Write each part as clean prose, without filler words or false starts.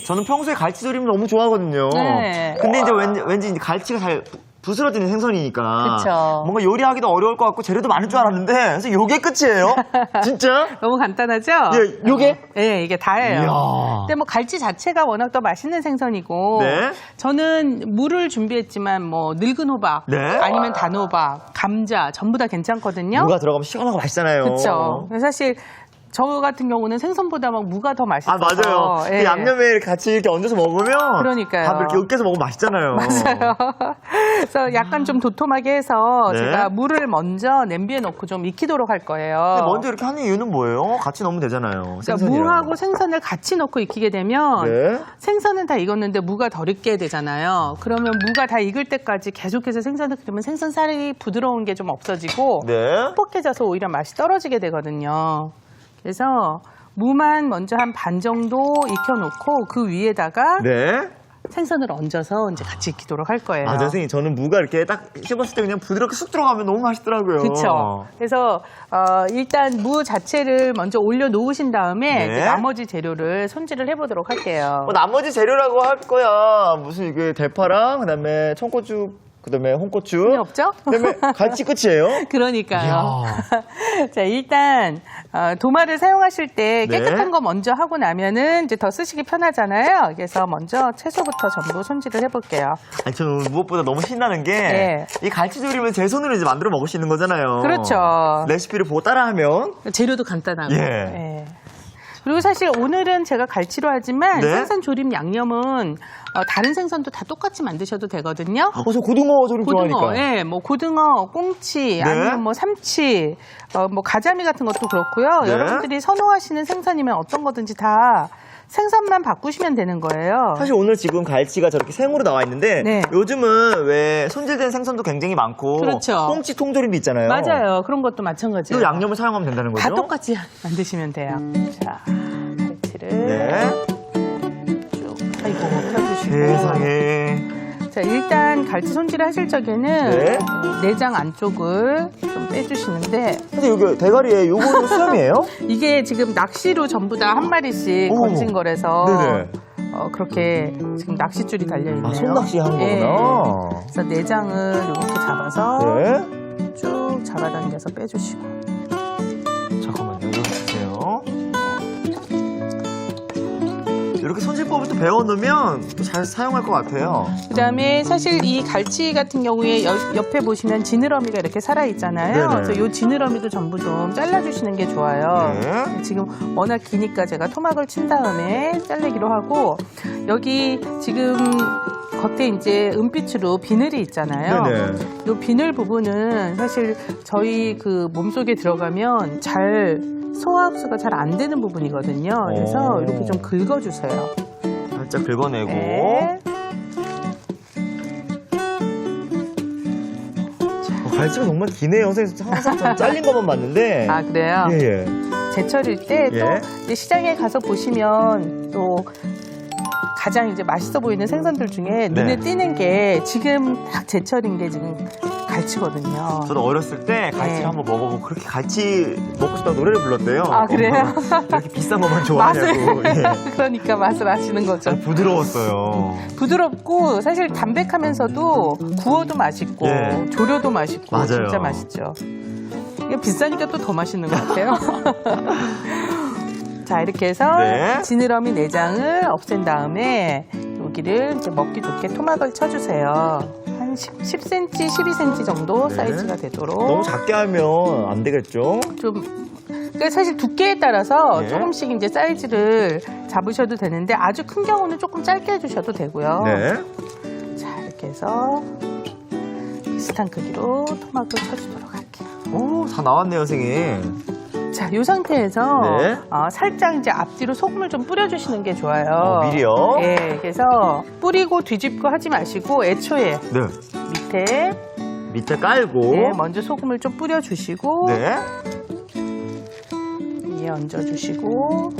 저는 평소에 갈치조림을 너무 좋아하거든요. 네. 근데 이제 왠지 이제 갈치가 잘 부스러지는 생선이니까 그쵸. 뭔가 요리하기도 어려울 것 같고 재료도 많을 줄 알았는데 그래서 요게 끝이에요? 진짜? 너무 간단하죠? 예, 요게? 네, 이게 다예요. 이야. 근데 뭐 갈치 자체가 워낙 더 맛있는 생선이고 네. 저는 무를 준비했지만 뭐 늙은 호박 네. 아니면 단호박, 감자 전부 다 괜찮거든요. 무가 들어가면 시원하고 맛있잖아요. 그렇죠. 사실 저 같은 경우는 생선보다 막 무가 더 맛있어서. 아, 맞아요. 예. 그 양념에 이렇게 같이 이렇게 얹어서 먹으면 그러니까요. 밥 이렇게 으깨서 먹으면 맛있잖아요. 맞아요. 그래서 약간 좀 도톰하게 해서 네. 제가 물을 먼저 냄비에 넣고 좀 익히도록 할 거예요. 근데 먼저 이렇게 하는 이유는 뭐예요? 같이 넣으면 되잖아요. 그러니까 생선이랑. 무하고 생선을 같이 넣고 익히게 되면 네. 생선은 다 익었는데 무가 덜 익게 되잖아요. 그러면 무가 다 익을 때까지 계속해서 생선을 끓이면 생선 살이 부드러운 게 좀 없어지고 네. 퍽퍽해져서 오히려 맛이 떨어지게 되거든요. 그래서 무만 먼저 한 반 정도 익혀놓고 그 위에다가 네. 생선을 얹어서 이제 같이 익히도록 할 거예요. 아, 선생님, 저는 무가 이렇게 딱 씹었을 때 그냥 부드럽게 쑥 들어가면 너무 맛있더라고요. 그렇죠. 그래서 일단 무 자체를 먼저 올려 놓으신 다음에 네. 이제 나머지 재료를 손질을 해보도록 할게요. 나머지 재료라고 할 거야. 무슨 이게 대파랑 그다음에 청고추, 그다음에 홍고추. 전혀 없죠? 그다음에 갈치 끝이에요. 그러니까요. 자, 일단 도마를 사용하실 때 깨끗한 네. 거 먼저 하고 나면은 이제 더 쓰시기 편하잖아요. 그래서 먼저 채소부터 전부 손질을 해볼게요. 아니, 저는 무엇보다 너무 신나는 게 네. 이 갈치조림은 제 손으로 이제 만들어 먹을 수 있는 거잖아요. 그렇죠. 레시피를 보고 따라하면 재료도 간단하고. 예. 예. 그리고 사실 오늘은 제가 갈치로 하지만 네. 생선 조림 양념은 다른 생선도 다 똑같이 만드셔도 되거든요. 저 고등어 조림 고등어, 좋아하니까. 예, 뭐 고등어, 꽁치, 네. 아니면 뭐 삼치, 뭐 가자미 같은 것도 그렇고요. 네. 여러분들이 선호하시는 생선이면 어떤 거든지 다 생선만 바꾸시면 되는 거예요. 사실 오늘 지금 갈치가 저렇게 생으로 나와 있는데 네. 요즘은 왜 손질된 생선도 굉장히 많고 그렇죠. 꽁치 통조림도 있잖아요. 맞아요. 그런 것도 마찬가지예요. 이 양념을 사용하면 된다는 거죠? 다 똑같이 만드시면 돼요. 자, 갈치를 네. 쭉, 아이고, 펴주시고. 세상에. 자, 일단 갈치 손질을 하실 적에는 네. 내장 안쪽을 좀 빼주시는데 근데 여기 대가리에 요거는 수염이에요? 이게 지금 낚시로 전부 다 한 마리씩 어머. 건진 거라서 네네. 그렇게 지금 낚싯줄이 달려있네요. 아, 손낚시 하는 거구나. 그래서 내장을 이렇게 잡아서 네. 쭉 잡아당겨서 빼주시고. 잠깐만요. 여기 주세요. 이렇게 손질법을 또 배워놓으면 또 잘 사용할 것 같아요. 그 다음에 사실 이 갈치 같은 경우에 옆에 보시면 지느러미가 이렇게 살아있잖아요. 네네. 그래서 이 지느러미도 전부 좀 잘라주시는 게 좋아요. 네. 지금 워낙 기니까 제가 토막을 친 다음에 잘라기로 하고 여기 지금 겉에 이제 은빛으로 비늘이 있잖아요. 네네. 이 비늘 부분은 사실 저희 그 몸속에 들어가면 잘 소화 흡수가 잘 안 되는 부분이거든요. 그래서 오. 이렇게 좀 긁어주세요. 살짝 긁어내고. 네. 갈치가 정말 기네요. 선생님 항상 좀 잘린 것만 봤는데. 아, 그래요? 예, 예. 제철일 때 또 예. 시장에 가서 보시면 또 가장 이제 맛있어 보이는 생선들 중에 눈에 띄는 게 지금 딱 제철인 게 지금 갈치거든요. 저도 어렸을 때 갈치를 네. 한번 먹어보고 그렇게 갈치 먹고 싶다고 노래를 불렀대요. 아, 그래요? 이렇게 비싼 것만 맛을 좋아하냐고. 예. 그러니까 맛을 아시는 거죠. 아주 부드러웠어요. 부드럽고 사실 담백하면서도 구워도 맛있고 예. 조려도 맛있고 맞아요. 진짜 맛있죠. 이게 비싸니까 또 더 맛있는 것 같아요. 자, 이렇게 해서 네. 지느러미 내장을 없앤 다음에 여기를 이제 먹기 좋게 토막을 쳐주세요. 한 10cm, 12cm 정도 네. 사이즈가 되도록. 너무 작게 하면 안 되겠죠? 좀 그러니까 사실 두께에 따라서 네. 조금씩 이제 사이즈를 잡으셔도 되는데 아주 큰 경우는 조금 짧게 해주셔도 되고요. 네. 자, 이렇게 해서 비슷한 크기로 토막을 쳐주도록 할게요. 오, 다 나왔네요, 선생님. 자, 이 상태에서 네. 살짝 이제 앞뒤로 소금을 좀 뿌려주시는 게 좋아요. 미리요? 예, 그래서 뿌리고 뒤집고 하지 마시고 애초에 네. 밑에 깔고. 네, 먼저 소금을 좀 뿌려주시고 네. 위에 얹어주시고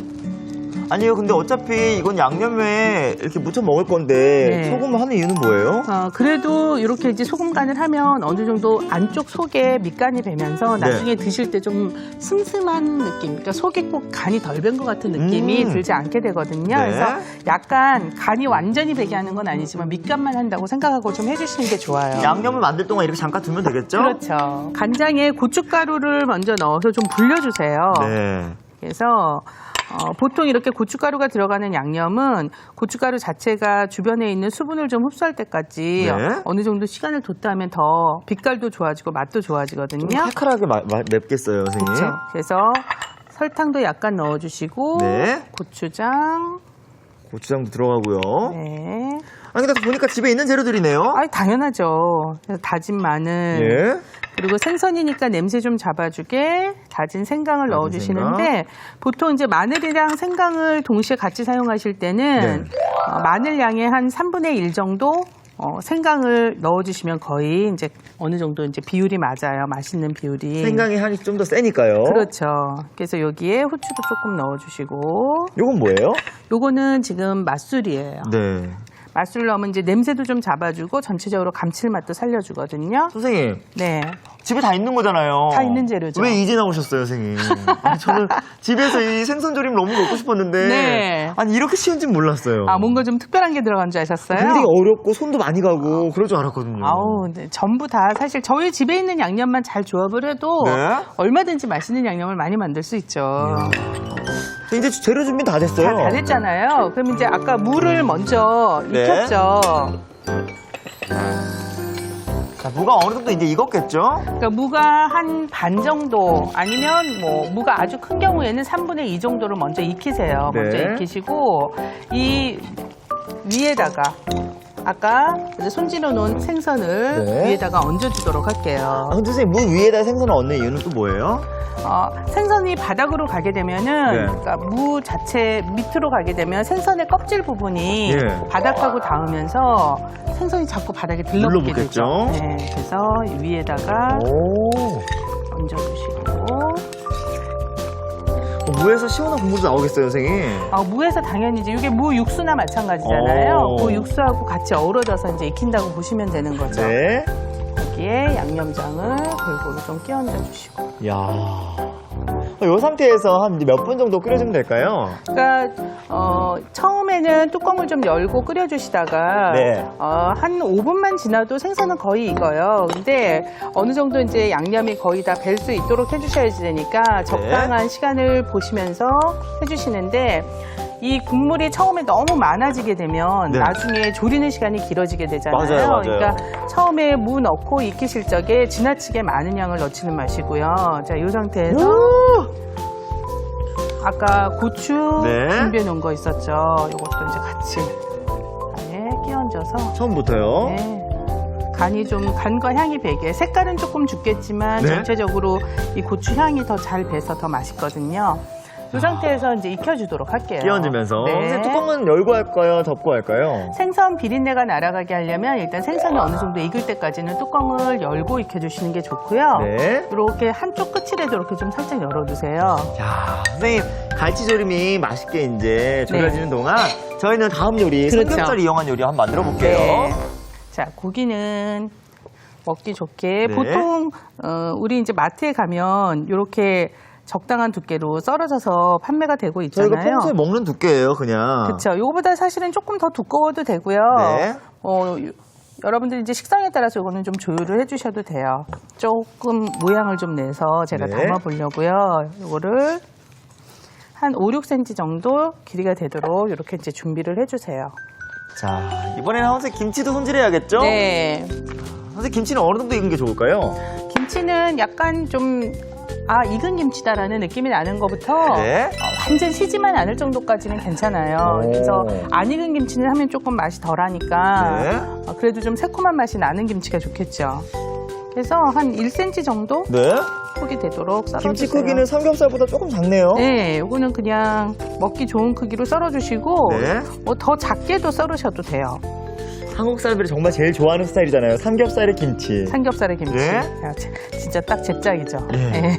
아니요, 근데 어차피 이건 양념에 이렇게 무쳐 먹을 건데 네. 소금을 하는 이유는 뭐예요? 그래도 이렇게 이제 소금 간을 하면 어느 정도 안쪽 속에 밑간이 배면서 네. 나중에 드실 때 좀 슴슴한 느낌, 그러니까 속이 꼭 간이 덜 밴 것 같은 느낌이 들지 않게 되거든요. 네. 그래서 약간 간이 완전히 배게 하는 건 아니지만 밑간만 한다고 생각하고 좀 해주시는 게 좋아요. 양념을 만들 동안 이렇게 잠깐 두면 되겠죠? 그렇죠. 간장에 고춧가루를 먼저 넣어서 좀 불려주세요. 네. 그래서 보통 이렇게 고춧가루가 들어가는 양념은 고춧가루 자체가 주변에 있는 수분을 좀 흡수할 때까지 네. 어느 정도 시간을 뒀다 하면 더 빛깔도 좋아지고 맛도 좋아지거든요. 칼칼하게 맵겠어요, 선생님. 그렇죠. 그래서 설탕도 약간 넣어주시고 네. 고추장. 고추장도 들어가고요. 네. 아니, 근데 보니까 집에 있는 재료들이네요. 당연하죠. 그래서 다진 마늘. 예. 그리고 생선이니까 냄새 좀 잡아주게 다진 생강을 넣어주시는데 보통 이제 마늘이랑 생강을 동시에 같이 사용하실 때는 네. 마늘 양의 한 3분의 1 정도 생강을 넣어주시면 거의 이제 어느 정도 이제 비율이 맞아요. 맛있는 비율이. 생강의 향이 좀 더 세니까요. 그렇죠. 그래서 여기에 후추도 조금 넣어주시고. 요건 뭐예요? 요거는 지금 맛술이에요. 네. 맛술 넣으면 이제 냄새도 좀 잡아주고 전체적으로 감칠맛도 살려주거든요. 선생님, 네. 집에 다 있는 거잖아요. 다 있는 재료죠. 왜 이제 나오셨어요, 선생님? 아니, 저는 집에서 이 생선조림 너무 먹고 싶었는데. 네. 아니, 이렇게 쉬운지 몰랐어요. 뭔가 좀 특별한 게 들어간 줄 아셨어요? 굉장히 어렵고 손도 많이 가고 그럴 줄 알았거든요. 네, 전부 다 사실 저희 집에 있는 양념만 잘 조합을 해도 네. 얼마든지 맛있는 양념을 많이 만들 수 있죠. 이제 재료 준비 다 됐어요. 다 됐잖아요. 그럼 이제 아까 물을 먼저 네. 익혔죠. 자, 무가 어느 정도 이제 익었겠죠? 그러니까 무가 한 반 정도 아니면 뭐 무가 아주 큰 경우에는 3분의 2 정도를 먼저 익히세요. 네. 먼저 익히시고 이 위에다가 아까 손질해 놓은 생선을 네. 위에다가 얹어주도록 할게요. 근데 선생님, 무 위에다 생선을 얹는 이유는 또 뭐예요? 생선이 바닥으로 가게 되면은 네. 그러니까 무 자체 밑으로 가게 되면 생선의 껍질 부분이 예. 바닥하고 닿으면서 생선이 자꾸 바닥에 들러붙게 되죠. 들러붙겠죠? 네, 그래서 이 위에다가 오. 얹어주시고 무에서 시원한 국물도 나오겠어요, 선생님? 무에서 당연히 이제 이게 무 육수나 마찬가지잖아요. 오. 그 육수하고 같이 어우러져서 이제 익힌다고 보시면 되는 거죠. 네. 여기에 양념장을 골고루 좀 끼얹어 주시고. 이야. 이 상태에서 한 몇 분 정도 끓여주면 될까요? 그러니까 처음에는 뚜껑을 좀 열고 끓여주시다가 네. 한 5분만 지나도 생선은 거의 익어요. 근데 어느 정도 이제 양념이 거의 다 뵐 수 있도록 해주셔야지 되니까 적당한 시간을 보시면서 해주시는데 이 국물이 처음에 너무 많아지게 되면 네. 나중에 조리는 시간이 길어지게 되잖아요. 맞아요, 맞아요. 그러니까 처음에 무 넣고 익히실 적에 지나치게 많은 양을 넣지는 마시고요. 자, 이 상태에서 아까 고추 네. 준비해 놓은 거 있었죠. 이것도 이제 같이 안에 끼얹어서 처음부터요? 네. 간이 좀 간과 향이 배게 색깔은 조금 죽겠지만 네. 전체적으로 이 고추 향이 더 잘 배서 더 맛있거든요. 이 상태에서 이제 익혀주도록 할게요. 끼얹으면서. 네. 선생님, 뚜껑은 열고 할까요? 덮고 할까요? 생선 비린내가 날아가게 하려면 일단 생선이 어느 정도 익을 때까지는 뚜껑을 열고 익혀주시는 게 좋고요. 네. 이렇게 한쪽 끝이라도 이렇게 좀 살짝 열어두세요. 야, 선생님, 갈치조림이 맛있게 이제 졸여지는 동안 저희는 다음 요리, 그렇죠. 삼겹살 이용한 요리 한번 만들어 볼게요. 네. 자, 고기는 먹기 좋게 네. 보통 우리 이제 마트에 가면 이렇게 적당한 두께로 썰어져서 판매가 되고 있잖아요. 저희가 평소에 먹는 두께예요, 그냥. 그렇죠. 이거보다 사실은 조금 더 두꺼워도 되고요. 네. 여러분들 이제 식성에 따라서 이거는 좀 조율을 해주셔도 돼요. 조금 모양을 좀 내서 제가 네. 담아보려고요. 이거를 한 5, 6cm 정도 길이가 되도록 이렇게 이제 준비를 해주세요. 자, 이번에는 선생님 김치도 손질해야겠죠? 네. 선생님, 김치는 어느 정도 익은 게 좋을까요? 김치는 약간 좀 익은 김치다라는 느낌이 나는 것부터 네. 완전 시지만 않을 정도까지는 괜찮아요. 오. 그래서 안 익은 김치는 하면 조금 맛이 덜하니까 네. 그래도 좀 새콤한 맛이 나는 김치가 좋겠죠. 그래서 한 1cm 정도 네. 크기 되도록 썰어주세요. 김치 크기는 삼겹살보다 조금 작네요. 네, 이거는 그냥 먹기 좋은 크기로 썰어주시고 네. 더 작게도 썰으셔도 돼요. 한국 사람들이 정말 제일 좋아하는 스타일이잖아요. 삼겹살에 김치. 삼겹살에 김치. 네. 자, 진짜 딱 제 짝이죠. 네.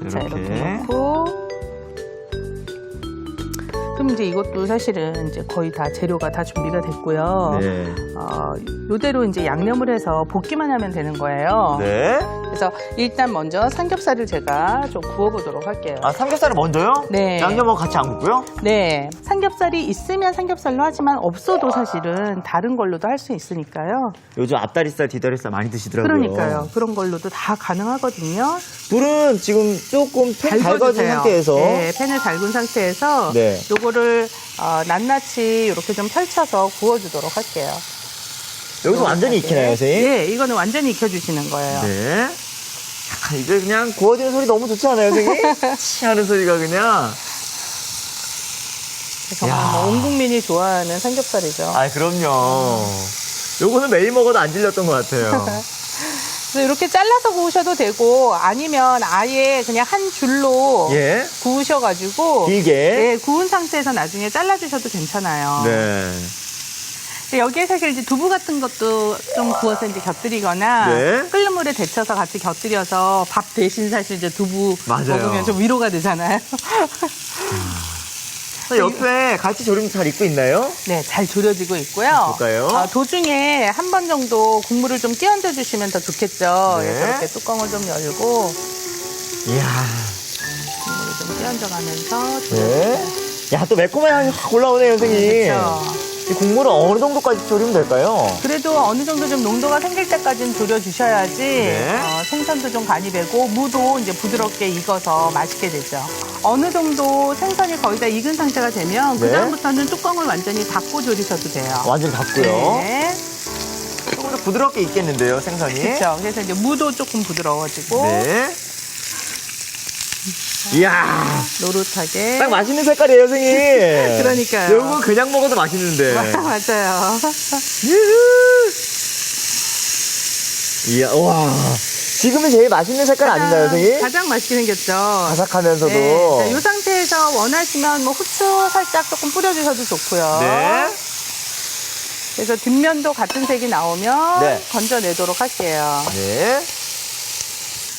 자, 이렇게 넣고. 그럼 그럼 이제 이것도 사실은 이제 거의 다 재료가 다 준비가 됐고요. 네. 요대로 이제 양념을 해서 볶기만 하면 되는 거예요. 네. 그래서 일단 먼저 삼겹살을 제가 좀 구워보도록 할게요. 아, 삼겹살을 먼저요? 네. 양념하고 같이 안 굽고요? 네. 삼겹살이 있으면 삼겹살로 하지만 없어도 사실은 다른 걸로도 할 수 있으니까요. 요즘 앞다리살, 뒤다리살 많이 드시더라고요. 그러니까요. 그런 걸로도 다 가능하거든요. 불은 지금 조금 팬 달궈진 달궈주세요. 상태에서. 네, 팬을 달군 상태에서 네. 요거를 낱낱이 이렇게 좀 펼쳐서 구워주도록 할게요. 여기서 완전히 익히나요, 선생님? 네, 이거는 완전히 익혀주시는 거예요. 네. 야, 이제 그냥 구워지는 소리 너무 좋지 않아요, 선생님? 치 하는 소리가 그냥. 정말 야. 뭐 온 국민이 좋아하는 삼겹살이죠. 아, 그럼요. 요거는 매일 먹어도 안 질렸던 것 같아요. 그래서 이렇게 잘라서 구우셔도 되고 아니면 아예 그냥 한 줄로 예. 구우셔가지고 길게. 네, 구운 상태에서 나중에 잘라주셔도 괜찮아요. 네. 근데 여기에 사실 이제 두부 같은 것도 좀 구워서 이제 곁들이거나 네. 끓는 물에 데쳐서 같이 곁들여서 밥 대신 사실 이제 두부 맞아요. 먹으면 좀 위로가 되잖아요. 옆에 같이 조림 잘 익고 있나요? 네, 잘 졸여지고 있고요. 볼까요? 도중에 한 번 정도 국물을 좀 끼얹어 주시면 더 좋겠죠. 네. 그래서 이렇게 뚜껑을 좀 열고 이야. 국물을 좀 끼얹어 가면서 네. 야, 또 매콤한 향이 확 올라오네요, 선생님. 그렇죠. 이 국물은 어느 정도까지 졸이면 될까요? 그래도 어느 정도 좀 농도가 생길 때까지는 졸여주셔야지 네. 생선도 좀 간이 배고 무도 이제 부드럽게 익어서 맛있게 되죠. 어느 정도 생선이 거의 다 익은 상태가 되면 네. 그다음부터는 뚜껑을 완전히 닫고 졸이셔도 돼요. 완전 닫고요. 네. 조금 더 부드럽게 익겠는데요, 생선이. 그렇죠. 그래서 이제 무도 조금 부드러워지고 네. 이야. 노릇하게. 딱 맛있는 색깔이에요, 선생님. 그러니까요. 이거 그냥 먹어도 맛있는데. 맞아요. 이야, 와. 지금은 제일 맛있는 색깔 아닌가요, 선생님? 가장 맛있게 생겼죠. 바삭하면서도. 네. 이 상태에서 원하시면 뭐 후추 살짝 조금 뿌려주셔도 좋고요. 네. 그래서 뒷면도 같은 색이 나오면 네. 건져내도록 할게요. 네.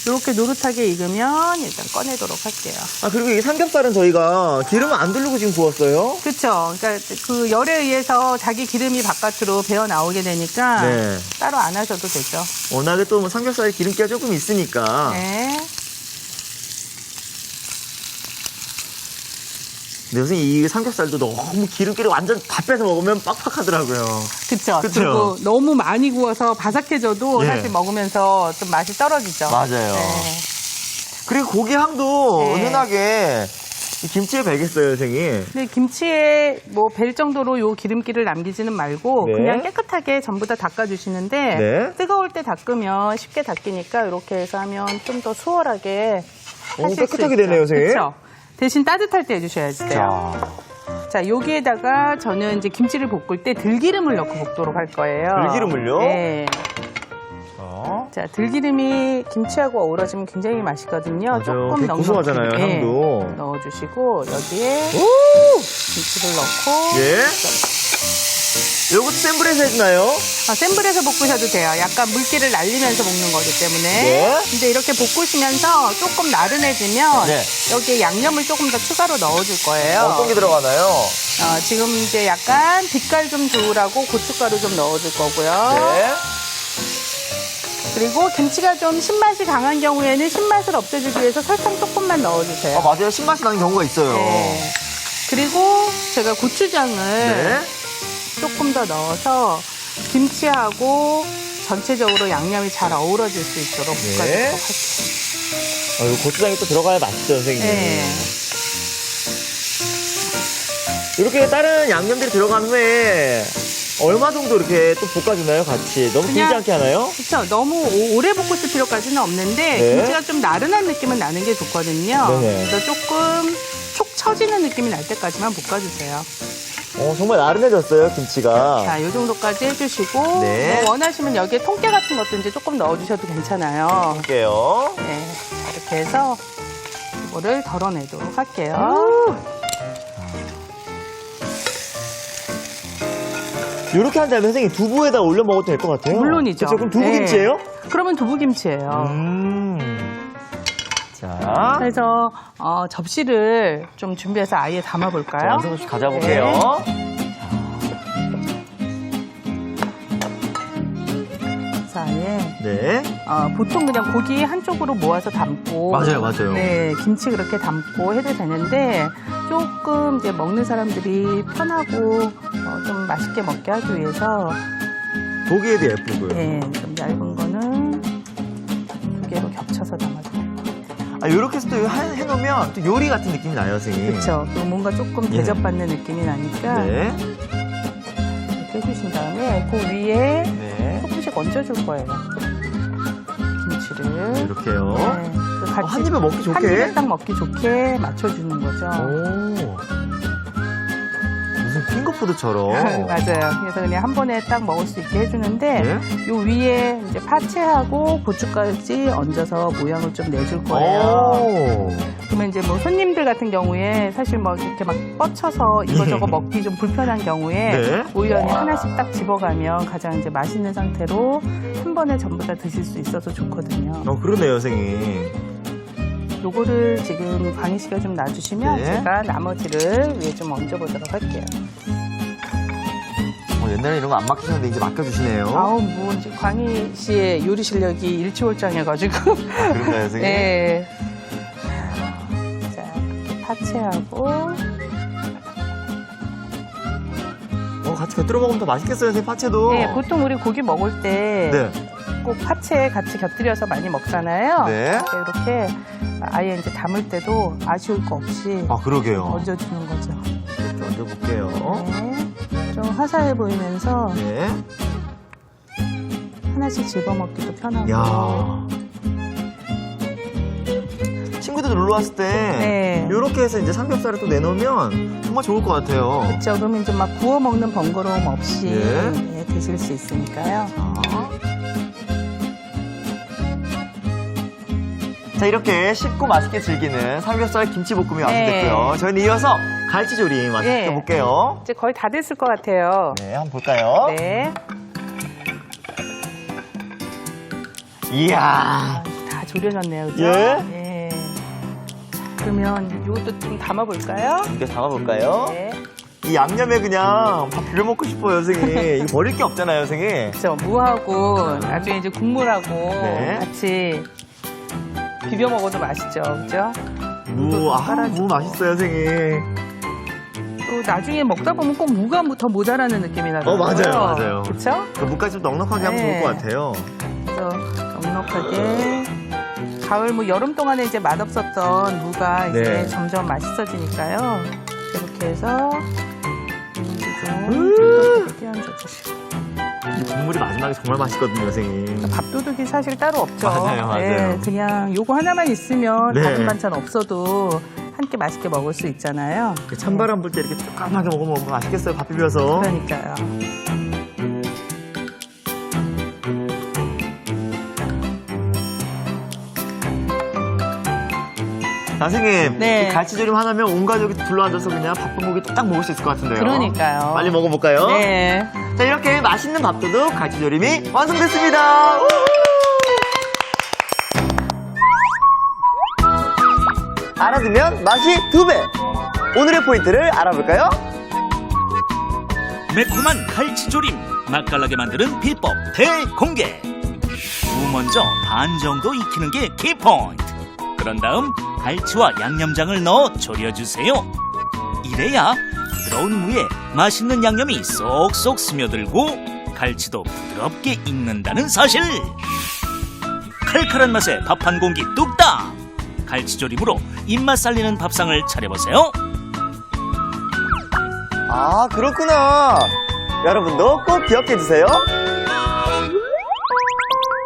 이렇게 노릇하게 익으면 일단 꺼내도록 할게요. 아, 그리고 이 삼겹살은 저희가 기름을 안 두르고 지금 구웠어요? 그렇죠. 그러니까 그 열에 의해서 자기 기름이 바깥으로 배어 나오게 되니까 네. 따로 안 하셔도 되죠. 워낙에 또 뭐 삼겹살에 기름기가 조금 있으니까. 네. 근데 선생님, 이 삼겹살도 너무 기름기를 완전 다 빼서 먹으면 빡빡하더라고요. 그렇죠. 그쵸? 그리고 너무 많이 구워서 바삭해져도 예. 사실 먹으면서 좀 맛이 떨어지죠. 맞아요. 네. 그리고 고기 향도 네. 은은하게 이 김치에 배겠어요, 선생님. 근데 김치에 뭐 벨 정도로 요 기름기를 남기지는 말고 네. 그냥 깨끗하게 전부 다 닦아주시는데 네. 뜨거울 때 닦으면 쉽게 닦이니까 이렇게 해서 하면 좀 더 수월하게 오, 하실 깨끗하게 수 있죠. 되네요, 선생님. 그렇죠. 대신 따뜻할 때 해주셔야지 돼요. 자, 여기에다가 저는 이제 김치를 볶을 때 들기름을 넣고 볶도록 할 거예요. 들기름을요? 네. 자. 자, 들기름이 김치하고 어우러지면 굉장히 맛있거든요. 맞아요. 조금 되게 넉넉히 고소하잖아요, 향도. 넣어주시고 여기에 오! 김치를 넣고 예. 요것도 센 불에서 해주나요? 센 불에서 볶으셔도 돼요. 약간 물기를 날리면서 볶는 거기 때문에. 네. 근데 이렇게 볶으시면서 조금 나른해지면 네. 여기에 양념을 조금 더 추가로 넣어줄 거예요. 어떤 게 들어가나요? 지금 이제 약간 빛깔 좀 좋으라고 고춧가루 좀 넣어줄 거고요. 네. 그리고 김치가 좀 신맛이 강한 경우에는 신맛을 없애주기 위해서 설탕 조금만 넣어주세요. 맞아요. 신맛이 나는 경우가 있어요. 네. 그리고 제가 고추장을 네. 조금 더 넣어서 김치하고 전체적으로 양념이 잘 어우러질 수 있도록 네. 볶아주도록 할게요. 이거 고추장이 또 들어가야 맛있죠, 선생님. 네. 이렇게 다른 양념들이 들어간 후에 얼마 정도 이렇게 또 볶아주나요, 같이? 너무 길지 그냥- 않게 하나요? 그렇죠. 너무 오래 볶으실 필요까지는 없는데 네. 김치가 좀 나른한 느낌은 나는 게 좋거든요. 네네. 그래서 조금 촉 처지는 느낌이 날 때까지만 볶아주세요. 정말 나른해졌어요, 김치가. 자, 이 정도까지 해주시고 네. 뭐 원하시면 여기에 통깨 같은 것도 이제 조금 넣어주셔도 괜찮아요. 볼게요. 네, 자, 이렇게 해서 이거를 덜어내도록 할게요. 이렇게 한 다음에 선생님 두부에다 올려 먹어도 될 것 같아요. 물론이죠. 그렇죠? 그럼 네. 두부김치예요? 그러면 두부김치예요. 자, 자. 그래서 접시를 좀 준비해서 아예 담아볼까요? 완성 접시 가져볼게요. 그래서 아예 네. 보통 그냥 고기 한쪽으로 모아서 담고 맞아요. 네, 김치 그렇게 담고 해도 되는데 조금 이제 먹는 사람들이 편하고 좀 맛있게 먹게 하기 위해서 보기에도 예쁘고요. 네, 좀 얇은 거는 두 개로 겹쳐서 담아줘요. 이렇게 해서 또 해놓으면 또 요리 같은 느낌이 나요, 선생님. 그렇죠. 뭔가 조금 대접받는 느낌이 나니까 네. 이렇게 해주신 다음에 그 위에 네. 조금씩 얹어줄 거예요. 김치를. 이렇게요. 네, 그 같이 한 입에 먹기 한 좋게. 입에 딱 먹기 좋게 맞춰주는 거죠. 오. 무슨 핑거푸드처럼. 맞아요. 그래서 그냥 한 번에 딱 먹을 수 있게 해주는데 네. 요 위에 이제 파채하고 고추까지 얹어서 모양을 좀 내줄 거예요. 오. 그러면 이제 뭐 손님들 같은 경우에 사실 뭐 이렇게 막 뻗쳐서 이거저거 먹기 좀 불편한 경우에 네. 오히려 그냥 하나씩 딱 집어가면 가장 이제 맛있는 상태로 한 번에 전부 다 드실 수 있어서 좋거든요. 그러네요, 선생님. 요거를 지금 광희 씨가 좀 놔주시면 네. 제가 나머지를 위에 좀 얹어보도록 할게요. 옛날에 이런 거 안 맡기셨는데 이제 맡겨주시네요. 아우, 뭐, 이제 광희 씨의 요리 실력이 일취월장해가지고. 그런가요, 선생님? 네. 자, 이렇게 파채하고. 같이 곁들여 먹으면 더 맛있겠어요, 선생님, 파채도. 네, 보통 우리 고기 먹을 때. 네. 꼭 파채 같이 곁들여서 많이 먹잖아요. 네. 이렇게 아예 이제 담을 때도 아쉬울 거 없이. 그러게요. 얹어주는 거죠. 이렇게 얹어볼게요. 네. 좀 화사해 보이면서. 네. 하나씩 집어먹기도 편하고. 야. 친구들 놀러 왔을 때 네. 이렇게 해서 이제 삼겹살을 또 내놓으면 정말 좋을 것 같아요. 그렇죠. 그러면 이제 막 구워 먹는 번거로움 없이 예. 예, 드실 수 있으니까요. 자, 이렇게 쉽고 맛있게 즐기는 삼겹살 김치볶음이 완성됐고요. 네. 저희는 이어서 갈치조림 네. 시켜볼게요. 이제 거의 다 됐을 것 같아요. 네, 한번 볼까요? 네. 이야. 다 졸여졌네요. 그죠? 예. 네. 그러면 이것도 좀 담아볼까요? 이제 담아볼까요? 네. 이 양념에 그냥 밥 비벼 먹고 싶어요, 선생님. 이거 버릴 게 없잖아요, 선생님. 그렇죠. 무하고 나중에 이제 국물하고 네. 같이 비벼 먹어도 맛있죠. 그죠? 무 맛있어요, 선생님. 또 나중에 먹다 보면 꼭 무가 더 모자라는 느낌이 나더라고요. 맞아요. 그렇죠? 그 무까지 좀 넉넉하게 하면 네. 좋을 것 같아요. 그래서 넉넉하게 가을 뭐 여름 동안에 이제 맛없었던 무가 이제 네. 점점 맛있어지니까요. 이렇게 해서 좀 띄얹어 주시고. 이 국물이 마지막에 정말 맛있거든요, 선생님. 밥도둑이 사실 따로 없죠. 맞아요. 네, 그냥 요거 하나만 있으면 네. 다른 반찬 없어도 한 끼 맛있게 먹을 수 있잖아요. 찬바람 불 때 이렇게 뜨끈하게 먹으면 맛있겠어요, 밥 비벼서. 그러니까요. 선생님, 네. 이 갈치조림 하나면 온 가족이 둘러앉아서 그냥 밥도둑이 딱 먹을 수 있을 것 같은데요. 그러니까요. 빨리 먹어볼까요? 네. 자, 이렇게 맛있는 밥도둑 갈치조림이 완성됐습니다. 알아두면 맛이 2배. 오늘의 포인트를 알아볼까요? 매콤한 갈치조림 맛깔나게 만드는 비법 대공개. 무 먼저 반 정도 익히는 게 키포인트. 그런 다음 갈치와 양념장을 넣어 졸여주세요. 이래야 부드러운 무에 맛있는 양념이 쏙쏙 스며들고 갈치도 부드럽게 익는다는 사실. 칼칼한 맛에 밥 한 공기 뚝딱. 갈치조림으로 입맛 살리는 밥상을 차려보세요. 아, 그렇구나. 여러분도 꼭 기억해주세요.